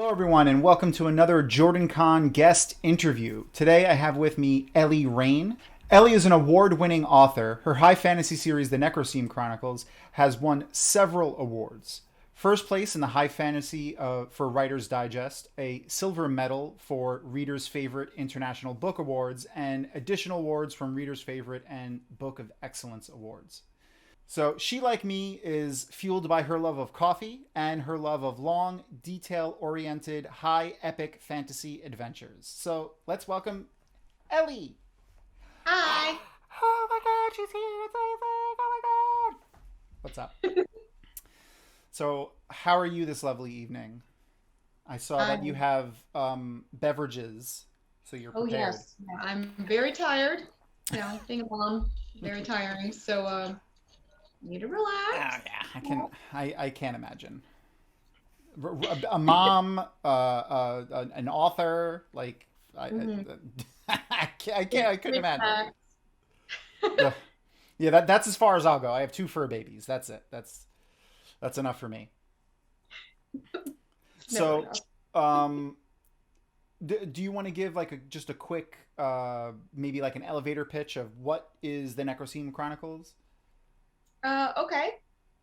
Hello, everyone, and welcome to another JordanCon guest interview. Today, I have with me Ellie Raine. Ellie is an award-winning author. Her high fantasy series, the NecroSeam Chronicles, has won several awards. First place in the high fantasy for Writer's Digest, a silver medal for Reader's Favorite International Book Awards, and additional awards from Reader's Favorite and Book of Excellence Awards. So she, like me, is fueled by her love of coffee and her love of long, detail-oriented, high epic fantasy adventures. So let's welcome Ellie. Hi. Oh my god, she's here. It's amazing. Oh my god. What's up? So how are you this lovely evening? I saw that you I'm, have beverages, so you're oh prepared. yes, I'm very tired. Being a mom, very tiring. So, need to Oh relax. yeah, I can't imagine. A mom, an author, like Mm-hmm. I couldn't imagine. Relax. Ugh. Yeah, that's as far as I'll go. I have two fur babies. That's it. That's enough for me. It's never So, enough. um, do you want to give like just a quick, maybe like an elevator pitch of what is the NecroSeam Chronicles? Okay.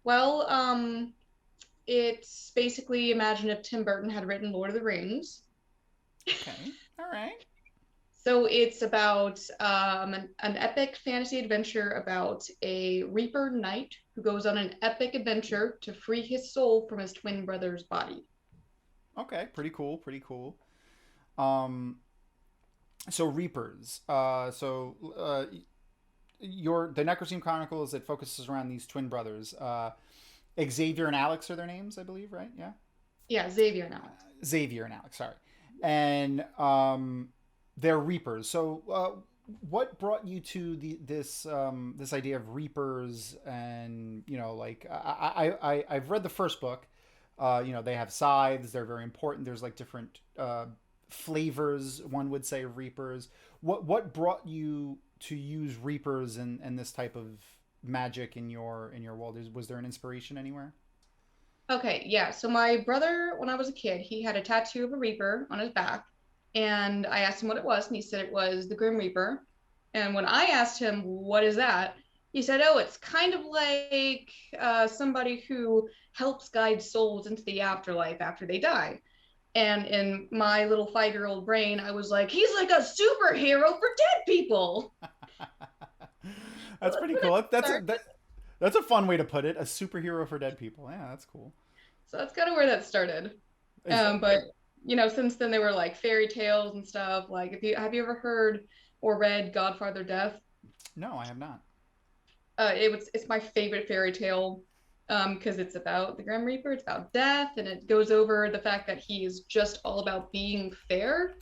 Well, it's basically imagine if Tim Burton had written Lord of the Rings. Okay, all right. So it's about an epic fantasy adventure about a Reaper knight who goes on an epic adventure to free his soul from his twin brother's body. Okay, pretty cool, pretty cool. Um, so Reapers. Your the NecroSeam Chronicles, it focuses around these twin brothers. Xavier and Alex are their names, I believe, right? Yeah. Yeah, Xavier and Alex. Xavier and Alex, sorry. And they're Reapers. So what brought you to this idea of Reapers? And like I've read the first book. They have scythes. They're very important. There's like different flavors, one would say, of Reapers. What brought you to use Reapers and this type of magic in your world? Was there an inspiration anywhere? Okay, yeah. So my brother, when I was a kid, he had a tattoo of a Reaper on his back, and I asked him what it was, and he said it was the Grim Reaper. And when I asked him what is that, he said, "Oh, it's kind of like somebody who helps guide souls into the afterlife after they die." And in my little 5-year-old brain, I was like, "He's like a superhero for dead people." So That's that's pretty when it cool. started. That's a fun way to put it. A superhero for dead people. Yeah, that's cool. So that's kind of where that started. Is But since then they were like fairy tales and stuff. Like, if you have you ever heard or read Godfather Death? No, I have not. It's my favorite fairy tale because it's about the Grim Reaper. It's about death, and it goes over the fact that he is just all about being fair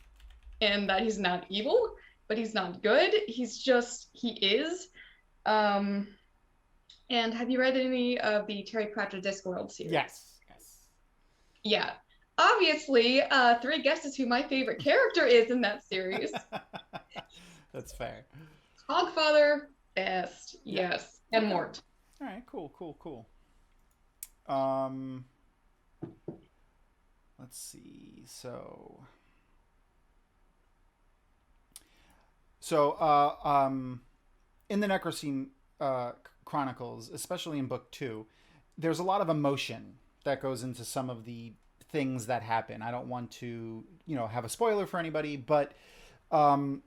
and that he's not evil, but he's not good. He is. Um, and have you read any of the Terry Pratchett Discworld series? Yes, yes. Yeah. Obviously, three guesses who my favorite character is in that series. That's fair. Hogfather, best, Yeah. yes, and Okay. Mort. All right. Cool. Cool. Cool. Um, let's see. So, in the Necroseam Chronicles, especially in book two, there's a lot of emotion that goes into some of the things that happen. I don't want to, have a spoiler for anybody, but um,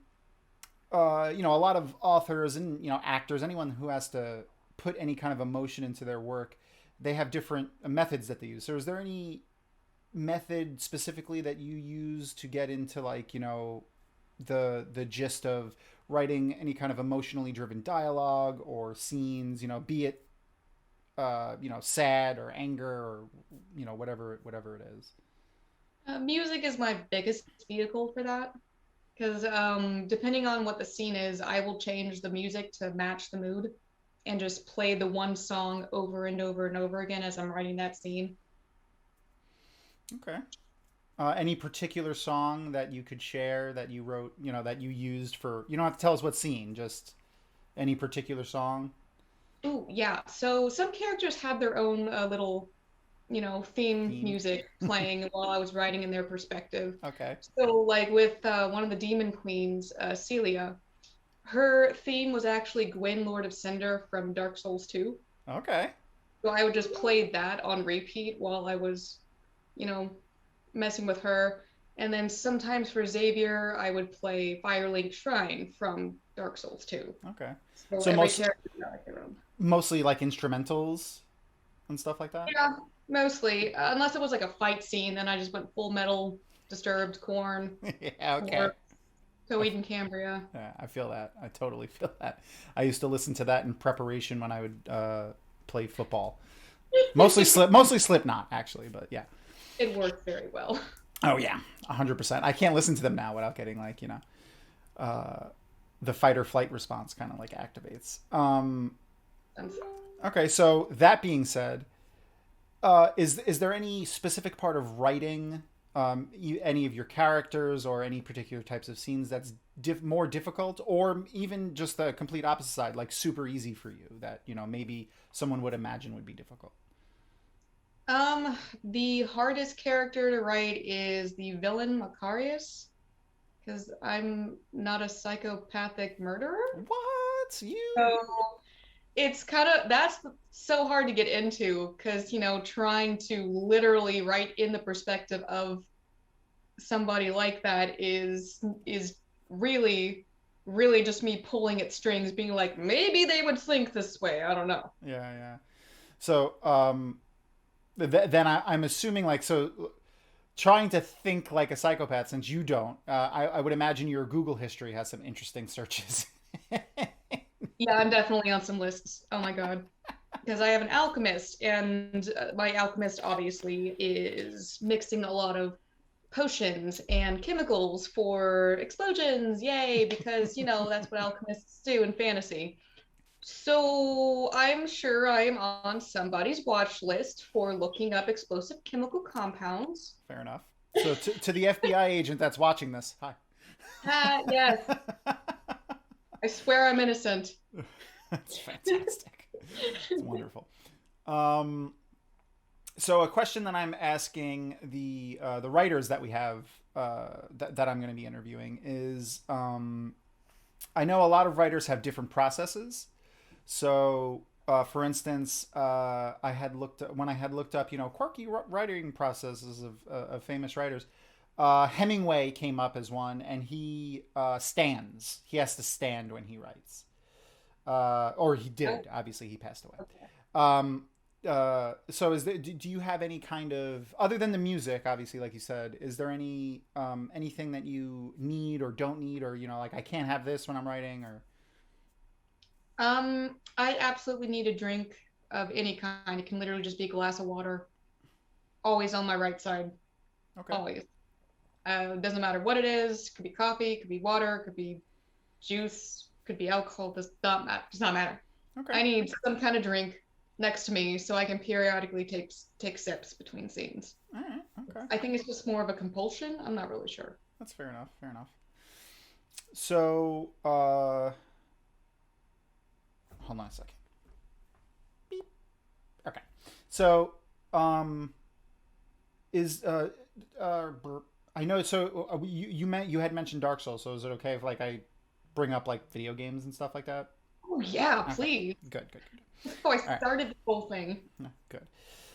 a lot of authors and actors, anyone who has to put any kind of emotion into their work, they have different methods that they use. So, is there any method specifically that you use to get into like the gist of writing any kind of emotionally driven dialogue or scenes, be it sad or anger or whatever it is. Music is my biggest vehicle for that because depending on what the scene is, I will change the music to match the mood and just play the one song over and over and over again as I'm writing that scene. Okay. Any particular song that you could share that you wrote, that you used for? You don't have to tell us what scene. Just any particular song. Oh, yeah. So some characters have their own little theme music playing while I was writing in their perspective. Okay. So like with one of the demon queens, Celia, her theme was actually Gwyn, Lord of Cinder from Dark Souls 2. Okay. So I would just play that on repeat while I was, you know, messing with her. And then sometimes for Xavier, I would play Firelink Shrine from Dark Souls 2. Okay. So So every character got like their own. mostly like instrumentals and stuff like that? Yeah, mostly. Unless it was like a fight scene, then I just went full metal, Disturbed, Corn, Yeah, okay. or Coheed and Cambria. Yeah, I feel that. I totally feel that. I used to listen to that in preparation when I would play football. Mostly Slipknot, actually, but yeah. It worked very well. Oh yeah, 100%. I can't listen to them now without getting like the fight or flight response kind of like activates. Okay, so that being said, is there any specific part of writing any of your characters or any particular types of scenes that's more difficult, or even just the complete opposite side, like super easy for you that maybe someone would imagine would be difficult? The hardest character to write is the villain Macarius, because I'm not a psychopathic murderer. What you? So it's that's so hard to get into because trying to literally write in the perspective of somebody like that is really really just me pulling at strings, being like, maybe they would think this way, I don't know. Yeah. So then I'm assuming like, so trying to think like a psychopath, since you don't, I would imagine your Google history has some interesting searches. Yeah, I'm definitely on some lists. Oh my god. Because I have an alchemist, and my alchemist obviously is mixing a lot of potions and chemicals for explosions. Yay, because that's what alchemists do in fantasy. So I'm sure I am on somebody's watch list for looking up explosive chemical compounds. Fair enough. So to the FBI agent that's watching this, hi. Yes. I swear I'm innocent. That's fantastic. It's wonderful. So a question that I'm asking the writers that we have that I'm going to be interviewing is, I know a lot of writers have different processes. So, for instance, I had looked up, quirky writing processes of famous writers. Hemingway came up as one, and he stands. He has to stand when he writes, or he did. Obviously, he passed away. Okay. So do you have any kind of, other than the music, obviously, like you said, is there any anything that you need or don't need, or like, I can't have this when I'm writing, or? I absolutely need a drink of any kind. It can literally just be a glass of water. Always on my right side. Okay. Always. Doesn't matter what it is. Could be coffee, could be water, could be juice, could be alcohol. Does not matter. Okay. I need some kind of drink next to me so I can periodically take sips between scenes. All right. Okay. I think it's just more of a compulsion. I'm not really sure. That's fair enough. Fair enough. So, hold on a second. Beep. Okay. So, is I know. So you had mentioned Dark Souls. So is it okay if like I bring up like video games and stuff like that? Oh yeah, Okay. please. Good. So I started the whole thing. Good.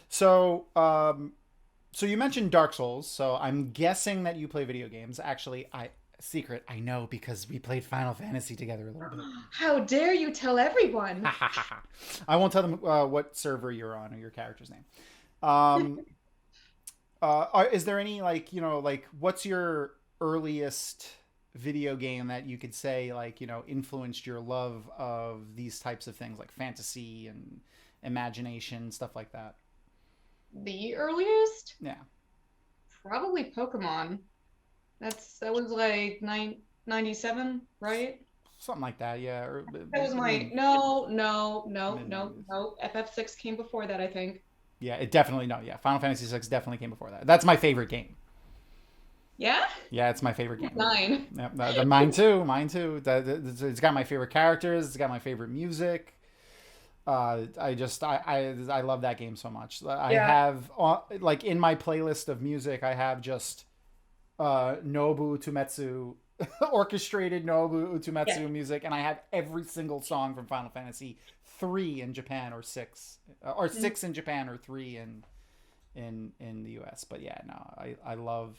So, so you mentioned Dark Souls. So I'm guessing that you play video games. Actually, I know because we played Final Fantasy together a little bit. How dare you tell everyone? I won't tell them what server you're on or your character's name. Is there any like what's your earliest video game that you could say influenced your love of these types of things like fantasy and imagination, stuff like that? The earliest? Yeah. Probably Pokemon. That was like 97, right? Something like that, yeah. That was my no. FF6 came before that, I think. Yeah, it definitely yeah. Final Fantasy VI definitely came before that. That's my favorite game. Yeah? Yeah, it's my favorite game. 9. Mine too. It's got my favorite characters. It's got my favorite music. I love that game so much. I Yeah. have like in my playlist of music, I have just Nobu Uematsu orchestrated Nobu Yeah. Uematsu music, and I have every single song from Final Fantasy 3 in Japan or 6, or Mhm. 6 in Japan or 3 in the US. But yeah, no, I love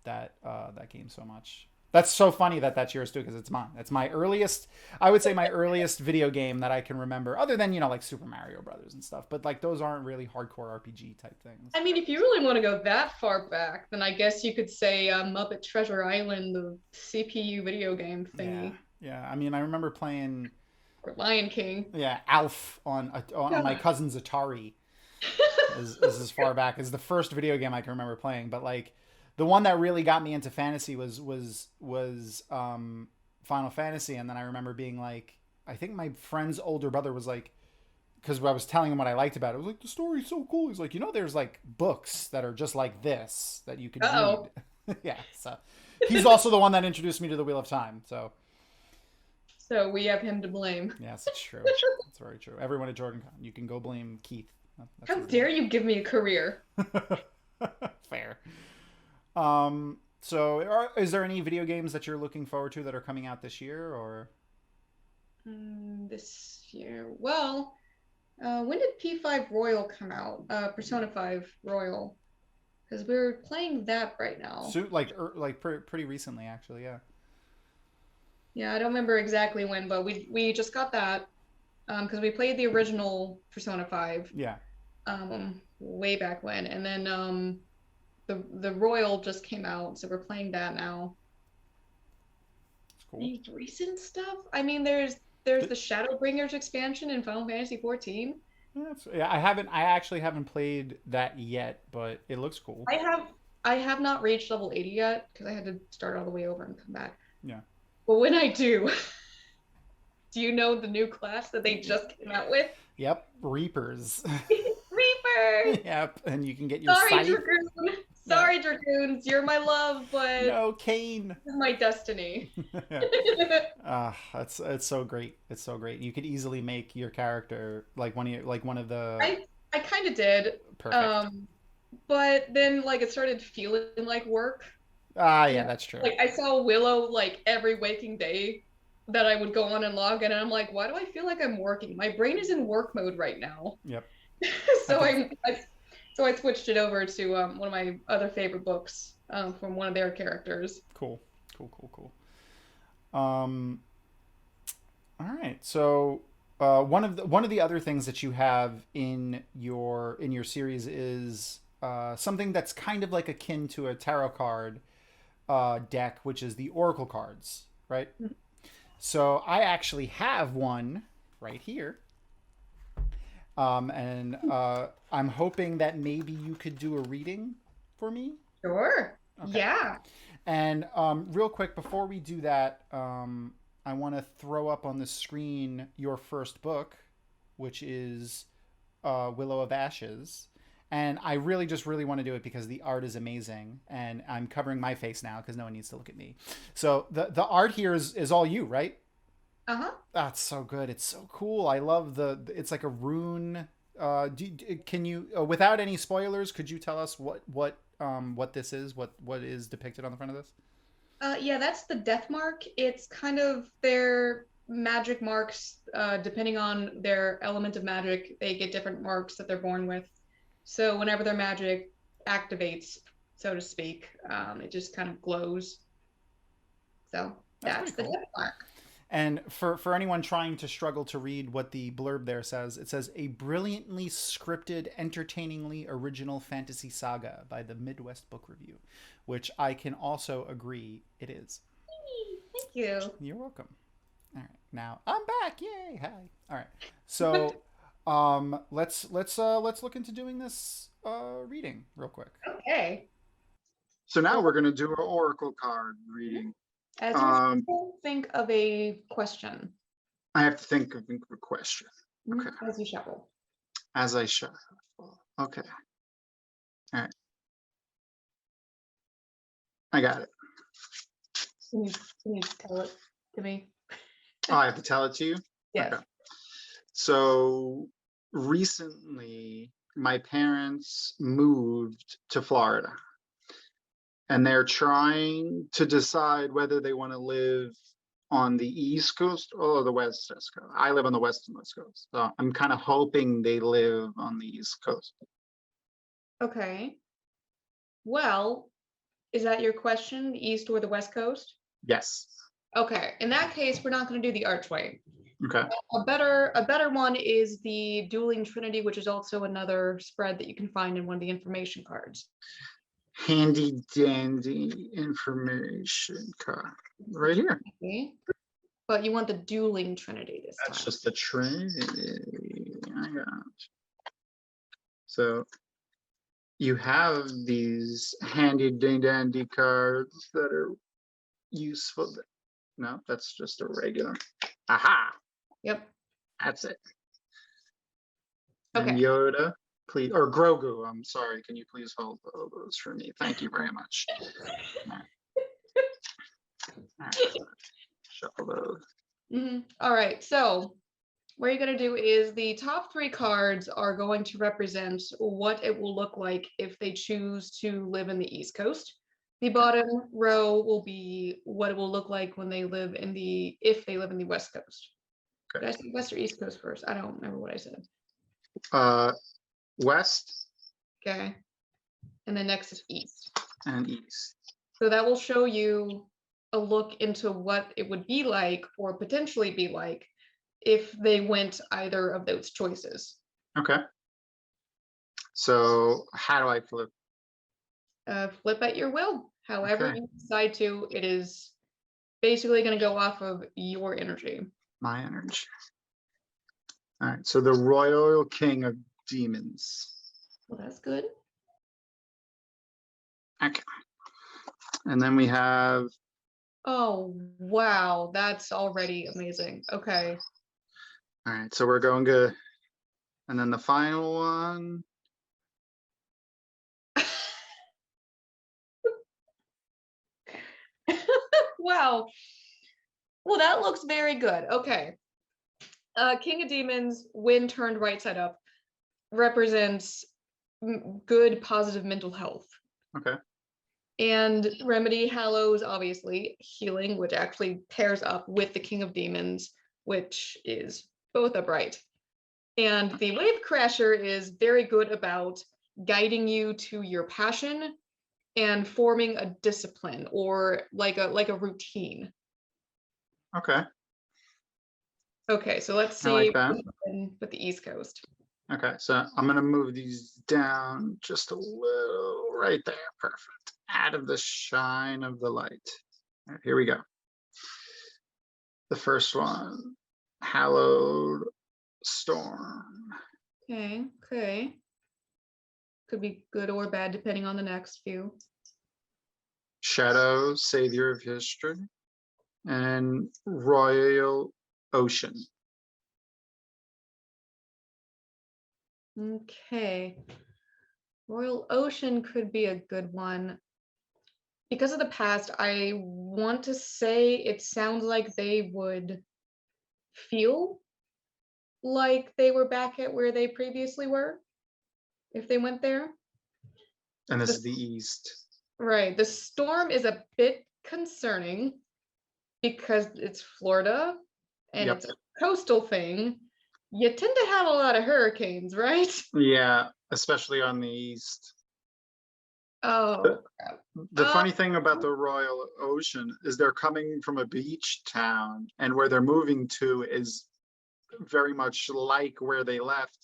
that that game so much. That's so funny that that's yours too, because it's mine. It's my earliest, I would say my earliest video game that I can remember, other than like Super Mario Brothers and stuff. But like those aren't really hardcore RPG type things. I mean, if you really want to go that far back, then I guess you could say Muppet Treasure Island, the CPU video game Yeah, thingy, yeah. I mean, I remember playing or Lion King. Alf on my Yeah. cousin's Atari is as far back as the first video game I can remember playing. But like the one that really got me into fantasy was Final Fantasy, and then I remember being like, I think my friend's older brother was like, because I was telling him what I liked about it, I was like, the story's so cool. He's like, there's like books that are just like this that you could read. Uh-oh. Yeah, so he's also the one that introduced me to the Wheel of Time. So So we have him to blame. yes, it's true. It's very true. Everyone at JordanCon, you can go blame Keith. That's How his dare you give me a career? name. Fair. So, is there any video games that you're looking forward to that are coming out this year, or? This year. Well, when did P5 Royal come out? Persona 5 Royal. Because we're playing that right now. So, pretty recently, actually, yeah. Yeah, I don't remember exactly when, but we just got that because we played the original Persona 5 Yeah. way back when, and then the Royal just came out, so we're playing that now. It's cool. Any recent stuff? I mean, there's the Shadowbringers expansion in Final Fantasy 14. Yeah, I actually haven't played that yet, but it looks cool. I have not reached level 80 yet because I had to start all the way over and come back. Yeah. But when I do, do you know the new class that they just came out with? Yep, Reapers. Reapers! Yep, and you can get your Sorry, scythe. Dragoon. Yeah. Sorry, Dragoons. You're my love, but No, Kane. this is my destiny. It's so great. It's so great. You could easily make your character like one of the I kind of did. perfect. But then like it started feeling like work. Ah, You yeah, know, that's true. like I saw Willow like every waking day that I would go on and log in, and I'm like, why do I feel like I'm working? My brain is in work mode right now. Yep. I so could, I switched it over to one of my other favorite books from one of their characters. cool. Cool, cool, cool. Um all right. So one of the other things that you have in your series is something that's kind of like akin to a tarot card deck, which is the Oracle cards, right? So I actually have one right here. And I'm hoping that maybe you could do a reading for me. Sure. Okay. Yeah. And real quick, before we do that, I want to throw up on the screen your first book, which is Willow of Ashes. And I really want to do it because the art is amazing. And I'm covering my face now because no one needs to look at me. So the art here is all you, right? Uh-huh. That's so good. It's so cool. I love it's like a rune. Can you, without any spoilers, could you tell us what this is? What is depicted on the front of this? Yeah, that's the death mark. It's kind of their magic marks. Depending on their element of magic, they get different marks that they're born with. So whenever their magic activates, so to speak, it just kind of glows. So That's that's pretty the cool. death mark. And for anyone trying to struggle to read what the blurb there says, it says a brilliantly scripted, entertainingly original fantasy saga by the Midwest Book Review, which I can also agree it is. Thank you. You're welcome. All right, now I'm back. Yay! Hi. All right. So, let's look into doing this reading real quick. Okay. So now we're going to do an oracle card reading. As you think of a question. I have to think of a question. Okay. As you shuffle. As I shuffle. Okay. All right. I got it. Can you tell it to me? Oh, I have to tell it to you? Yes. Okay. So recently, my parents moved to Florida, and they're trying to decide whether they want to live on the East Coast or the West Coast. I live on the West and West Coast, so I'm kind of hoping they live on the East Coast. Okay. Well, is that your question, the East or the West Coast? Yes. Okay. In that case, we're not going to do the archway. Okay. A better one is the Dueling Trinity, which is also another spread that you can find in one of the information cards. Handy dandy information card right here. Okay. But you want the Dueling Trinity this That's time. just the Trinity. I got it. So you have these handy dandy cards that are useful. No, that's just a regular. Aha! Yep. That's it. Okay. And Yoda, please, or Grogu, I'm sorry, can you please hold those for me? Thank you very much. All right. Shuffle those. All right, so what you're going to do is the top 3 cards are going to represent what it will look like if they choose to live in the East Coast. The bottom row will be what it will look like when they live in the, if they live in the West Coast. Okay. Did I say West or East Coast first? I don't remember what I said. West. Okay. And then next is East. And East. So that will show you a look into what it would be like or potentially be like if they went either of those choices. Okay. So how do I flip? Flip at your will. However Okay. you decide to, it is basically going to go off of your energy. My energy. All right. So the Royal King of Demons. Well, that's good. Okay. And then we have. Oh, wow. That's already amazing. Okay. All right. So we're going good. And then the final one. Wow. Well, that looks very good. Okay. King of Demons, when turned right side up, represents good, positive mental health. Okay. And Remedy Hallows, obviously, healing, which actually pairs up with the King of Demons, which is both upright. And the Wave Crasher is very good about guiding you to your passion and forming a discipline or like a routine. Okay. Okay, so let's see I like that. with the East Coast. Okay, so I'm gonna move these down just a little, right there, perfect. Out of the shine of the light. All right, here we go. The first one, Hallowed Storm. Okay, okay. Could be good or bad depending on the next few. Shadow, Savior of History, and Royal Ocean. Okay. Royal Ocean could be a good one. Because of the past, I want to say it sounds like they would feel like they were back at where they previously were if they went there. And this is the East. Right. The storm is a bit concerning because it's Florida and Yep. it's a coastal thing. You tend to have a lot of hurricanes, right? Yeah, especially on the East. Oh, crap. The funny thing about the Royal Ocean is they're coming from a beach town, and where they're moving to is very much like where they left.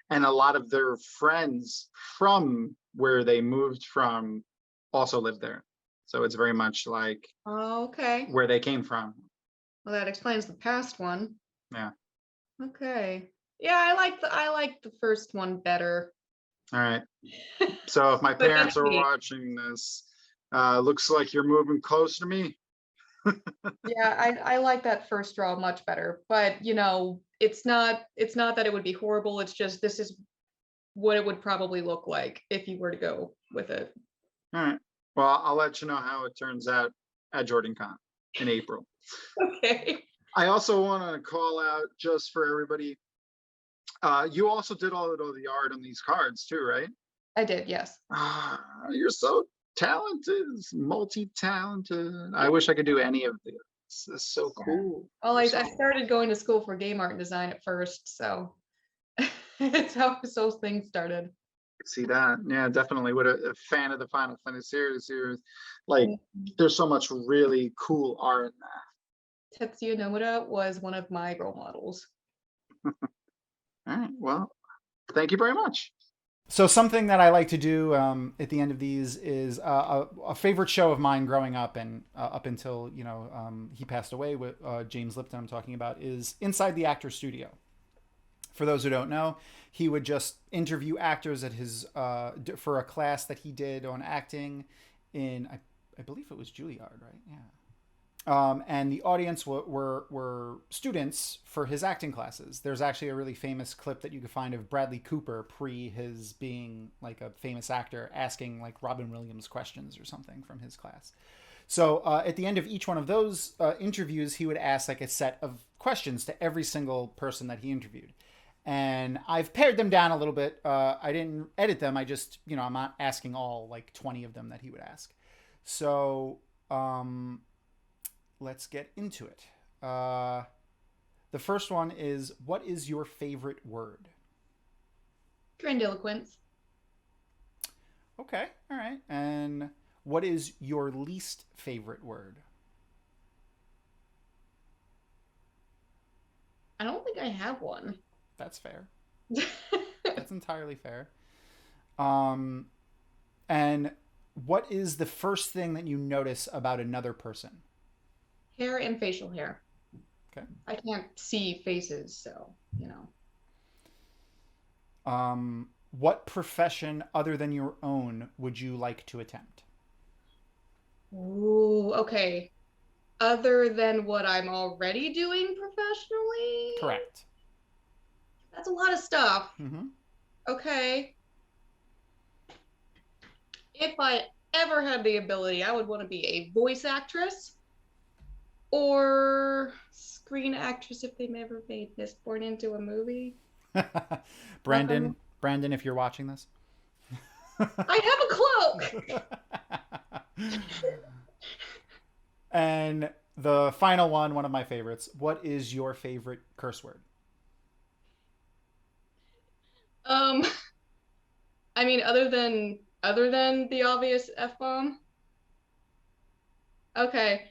And a lot of their friends from where they moved from also live there. So it's very much like Okay. where they came from. Well, that explains the past one. Yeah. Okay. Yeah, I like the first one better. All right. So if my But parents that's are me. watching this, looks like you're moving close to me. Yeah, I like that first draw much better. But you know, it's not that it would be horrible. It's just this is what it would probably look like if you were to go with it. All right. Well, I'll let you know how it turns out at JordanCon in April. Okay. I also want to call out, just for everybody, You also did all the art on these cards too, right? I did, yes. You're so talented, multi-talented. I wish I could do any of this. This is so cool. Well, I started going to school for game art and design at first, so it's how those things started. See that? Yeah, definitely. What a fan of the Final Fantasy series. Like, there's so much really cool art in that. Tetsuya Nomura was one of my role models. All right. Well, thank you very much. So something that I like to do at the end of these is a favorite show of mine growing up, and up until he passed away, with James Lipton I'm talking about, is Inside the Actor Studio. For those who don't know, he would just interview actors at his for a class that he did on acting in, I believe it was Juilliard, right? Yeah. And the audience were students for his acting classes. There's actually a really famous clip that you can find of Bradley Cooper pre his being like a famous actor asking like Robin Williams questions or something from his class. So at the end of each one of those interviews, he would ask like a set of questions to every single person that he interviewed. And I've pared them down a little bit. I didn't edit them. I just, I'm not asking all like 20 of them that he would ask. So let's get into it. The first one is, what is your favorite word? Grandiloquence. Okay, all right. And what is your least favorite word? I don't think I have one. That's fair. That's entirely fair. And what is the first thing that you notice about another person? Hair and facial hair. Okay. I can't see faces, so, What profession other than your own would you like to attempt? Ooh, okay. Other than what I'm already doing professionally? Correct. That's a lot of stuff. Mm-hmm. Okay. If I ever had the ability, I would want to be a voice actress or screen actress if they never made Mistborn into a movie. Brandon, if you're watching this. I have a cloak! And the final one of my favorites. What is your favorite curse word? I mean, other than the obvious F-bomb. Okay.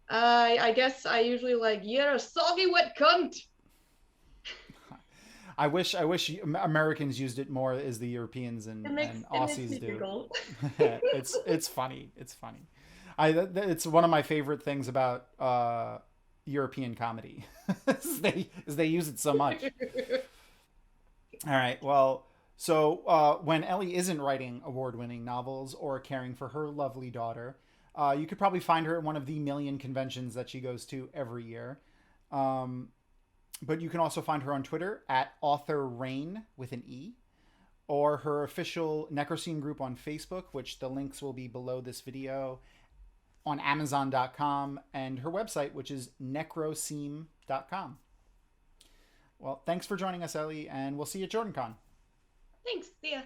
I guess I usually like, you're a soggy wet cunt. I wish Americans used it more as the Europeans and Aussies do. It's funny. It's funny. It's one of my favorite things about European comedy. is they use it so much. All right. Well, so when Ellie isn't writing award-winning novels or caring for her lovely daughter, you could probably find her at one of the million conventions that she goes to every year. But you can also find her on Twitter at Author Raine with an E, or her official NecroSeam group on Facebook, which the links will be below this video, on Amazon.com, and her website, which is NecroSeam.com. Well, thanks for joining us, Ellie, and we'll see you at JordanCon. Thanks. See ya.